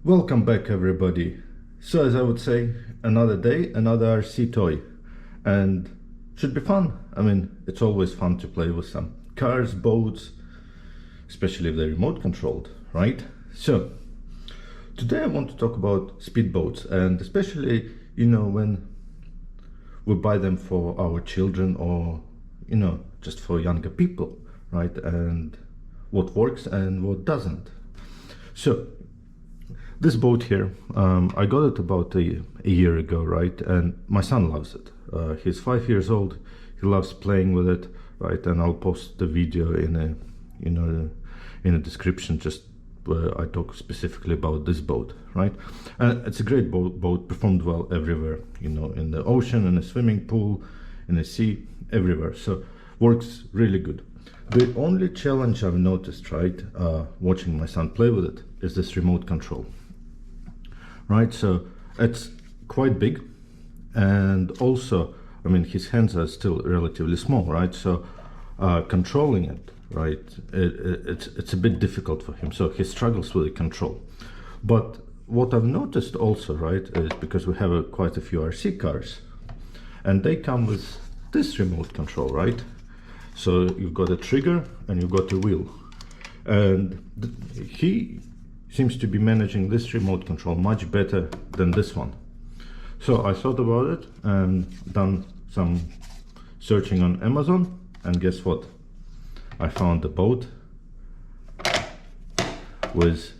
Welcome back, everybody. So as I would say, another day, another RC toy, and should be fun. I mean, it's always fun to play with some cars, boats, especially if they're remote controlled, right? So today I want to talk about speedboats, and especially, when we buy them for our children or, just for younger people, right? And what works and what doesn't. So this boat here, I got it about a year ago, right? And my son loves it. He's 5 years old. He loves playing with it, right? And I'll post the video in a description, just where I talk specifically about this boat, right? And it's a great boat, performed well everywhere, in the ocean, in a swimming pool, in the sea, everywhere. So works really good. The only challenge I've noticed, right, watching my son play with it, is this remote control. Right, so it's quite big, and also, I mean, his hands are still relatively small, right? So controlling it, right, it's a bit difficult for him. So he struggles with the control. But what I've noticed also, right, is because we have quite a few RC cars, and they come with this remote control, right? So you've got a trigger and you've got a wheel, and he seems to be managing this remote control much better than this one. So I thought about it and done some searching on Amazon, and guess what? I found a boat with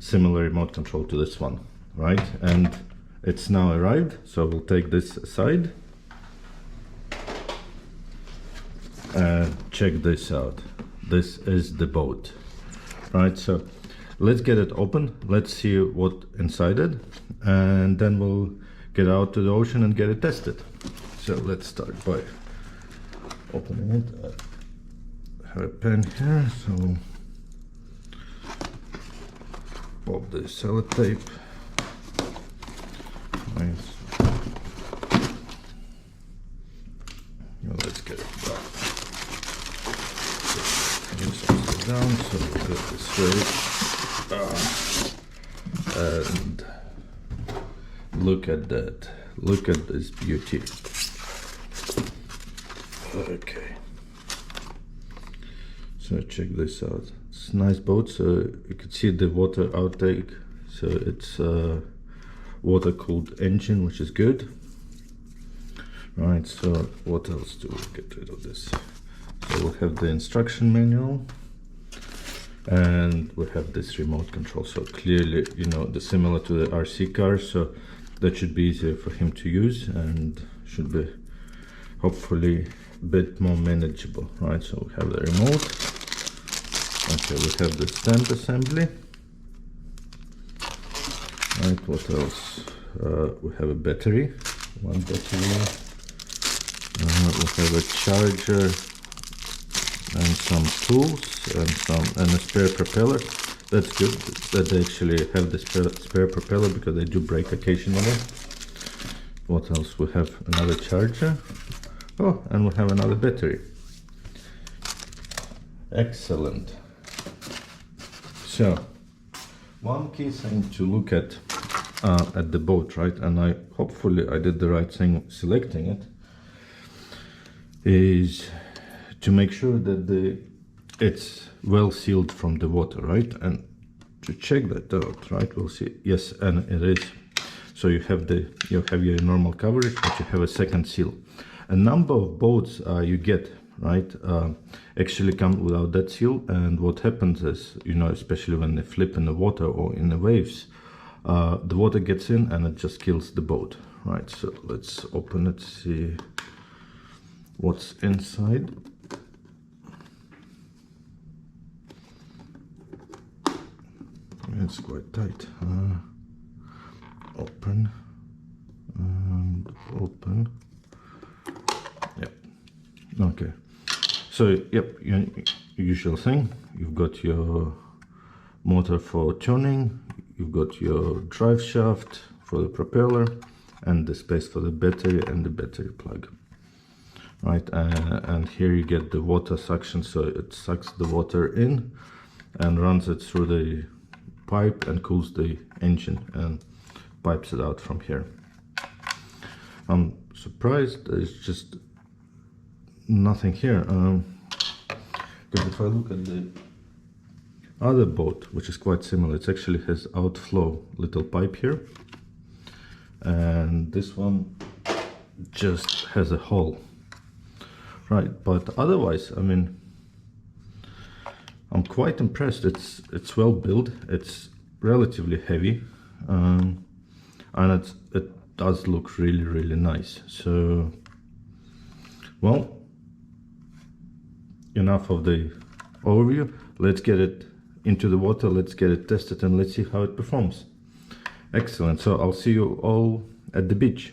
similar remote control to this one, right? And it's now arrived, so we'll take this aside and check this out. This is the boat, right? So let's get it open, let's see what inside it, and then we'll get out to the ocean and get it tested. So let's start by opening it. I have a pen here, so pop the sellotape. Nice. Now let's get it back. Just down, so we'll get this way. And look at that, look at this beauty. Okay, so check this out. It's a nice boat. So you can see the water outtake, so it's a water cooled engine, which is good, right? So what else do we get rid of this? So we'll have the instruction manual, and we have this remote control. So clearly, similar to the RC car, so that should be easier for him to use and should be hopefully a bit more manageable, right? So we have the remote. Okay, we have the stand assembly, right? What else? We have a battery, one battery. We have a charger and some tools and a spare propeller. That's good that they actually have the spare propeller, because they do break occasionally. What else? We have another charger. Oh, and we have another battery. Excellent. So one key thing to look at the boat, right, and hopefully I did the right thing selecting it, is to make sure that it's well sealed from the water, right? And to check that out, right, we'll see. Yes, and it is. So you have your normal coverage, but you have a second seal. A number of boats you get, right, actually come without that seal, and what happens is, especially when they flip in the water or in the waves, the water gets in and it just kills the boat, right? So let's open it, see what's inside. It's quite tight. Open and open. Yep. Okay. So yep, usual thing. You've got your motor for tuning. You've got your drive shaft for the propeller, and the space for the battery and the battery plug. Right, and here you get the water suction. So it sucks the water in and runs it through the pipe and cools the engine and pipes it out from here. I'm surprised there's just nothing here, because if I look at the other boat, which is quite similar, it actually has outflow little pipe here, and this one just has a hole, right? But otherwise, I mean, I'm quite impressed. It's well built, it's relatively heavy, and it does look really nice. So, well, enough of the overview. Let's get it into the water, let's get it tested, and let's see how it performs. Excellent. So I'll see you all at the beach.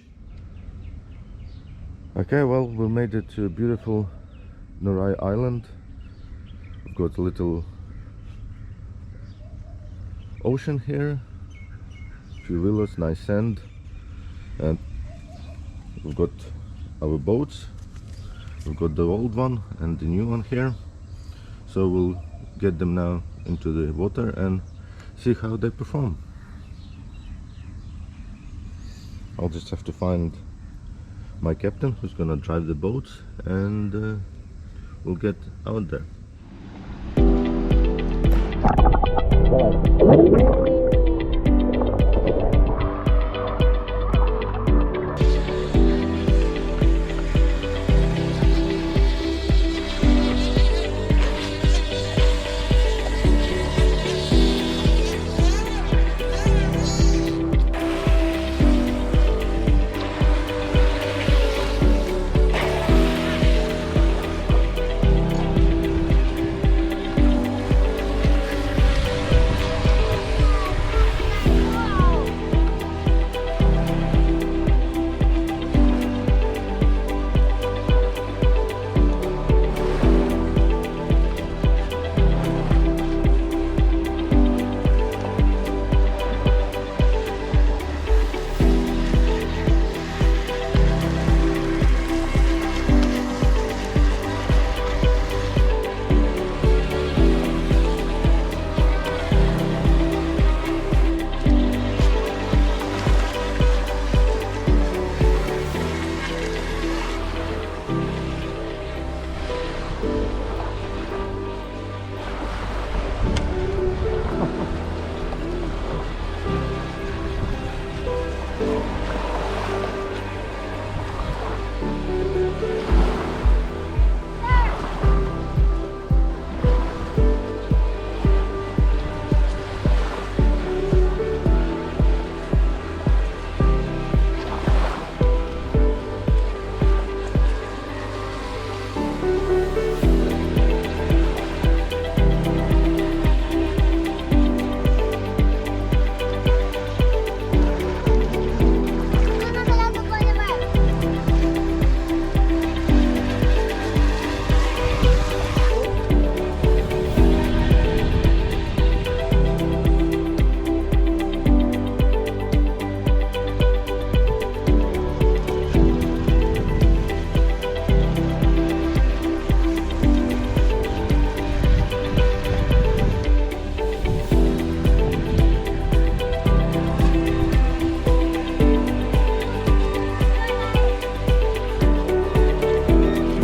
Okay, well, we made it to a beautiful Nurai Island. We've got a little ocean here, a few villas, nice sand, and we've got our boats. We've got the old one and the new one here, so we'll get them now into the water and see how they perform. I'll just have to find my captain who's gonna drive the boats, and we'll get out there.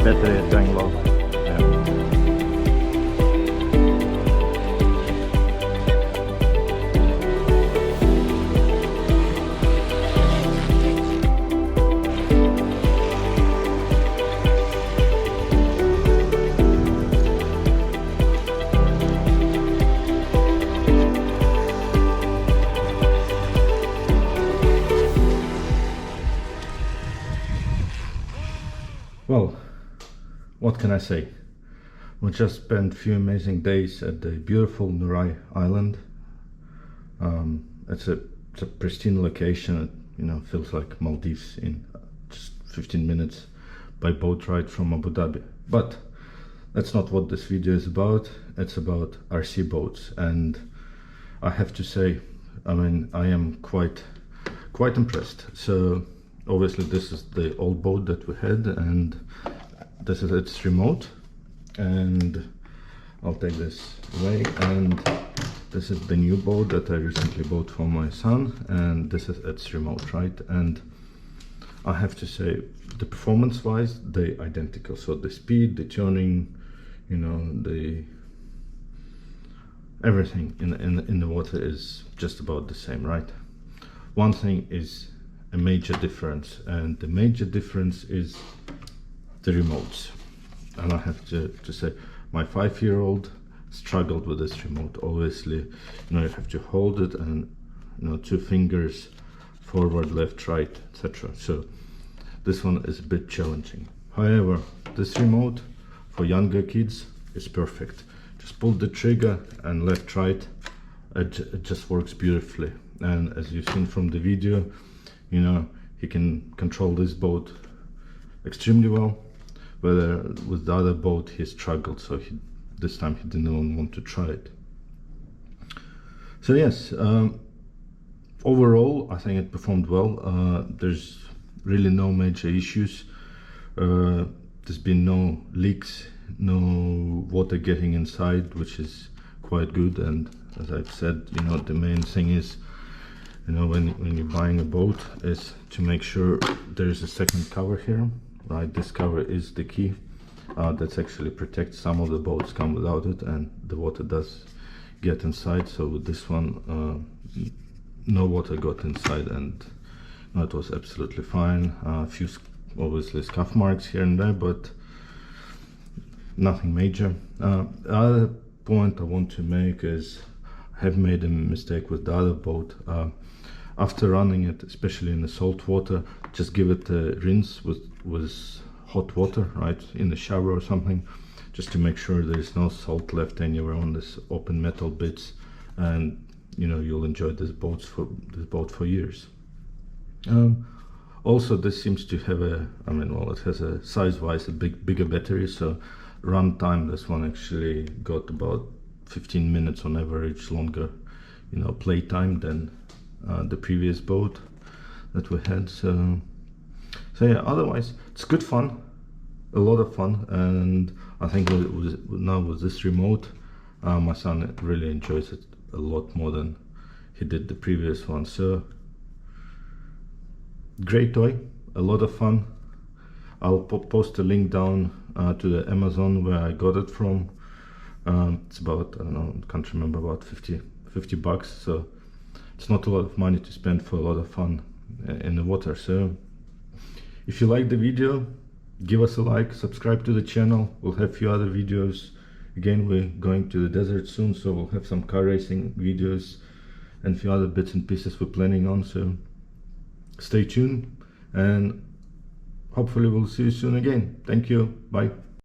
Better than low. Well, what can I say? We just spent a few amazing days at the beautiful Nurai Island. It's a pristine location. It, you know, feels like Maldives in just 15 minutes by boat ride from Abu Dhabi. But that's not what this video is about. It's about RC boats, and I have to say, I mean, I am quite impressed. So obviously this is the old boat that we had, and this is its remote, and I'll take this away, and this is the new boat that I recently bought for my son, and this is its remote, right? And I have to say, the performance wise, they're identical. So the speed, the tuning, you know, the everything in the water is just about the same, right? One thing is a major difference, and the major difference is the remotes. And I have to say, my 5-year-old struggled with this remote. Obviously, you know, you have to hold it and, you know, 2 fingers forward, left, right, etc. So this one is a bit challenging. However, this remote for younger kids is perfect. Just pull the trigger and left, right, it just works beautifully. And as you've seen from the video, you know, he can control this boat extremely well. Whether with the other boat he struggled, so this time he didn't want to try it. So yes, overall I think it performed well. There's really no major issues. There's been no leaks, no water getting inside, which is quite good. And as I've said, you know, the main thing is, you know, when you're buying a boat, is to make sure there's a second cover here, right? This cover is the key. That's actually protects. Some of the boats come without it, and the water does get inside. So with this one, no water got inside, and it was absolutely fine. A few obviously scuff marks here and there, but nothing major. The other point I want to make is I have made a mistake with the other boat. After running it, especially in the salt water, just give it a rinse with hot water, right, in the shower or something, just to make sure there is no salt left anywhere on this open metal bits, and you know, you'll enjoy this boat for years. Also, this seems to have a, I mean, well, it has a size-wise a bigger battery, so run time, this one actually got about 15 minutes on average longer, you know, play time than the previous boat that we had. So yeah, otherwise it's good fun, a lot of fun, and I think now with this remote, my son really enjoys it a lot more than he did the previous one. So great toy, a lot of fun. I'll post a link down to the Amazon where I got it from. It's about, I don't know, can't remember, about 50 bucks. So it's not a lot of money to spend for a lot of fun in the water. So if you like the video, give us a like, subscribe to the channel. We'll have a few other videos. Again, we're going to the desert soon, so we'll have some car racing videos and a few other bits and pieces we're planning on. So stay tuned, and hopefully we'll see you soon again. Thank you. Bye.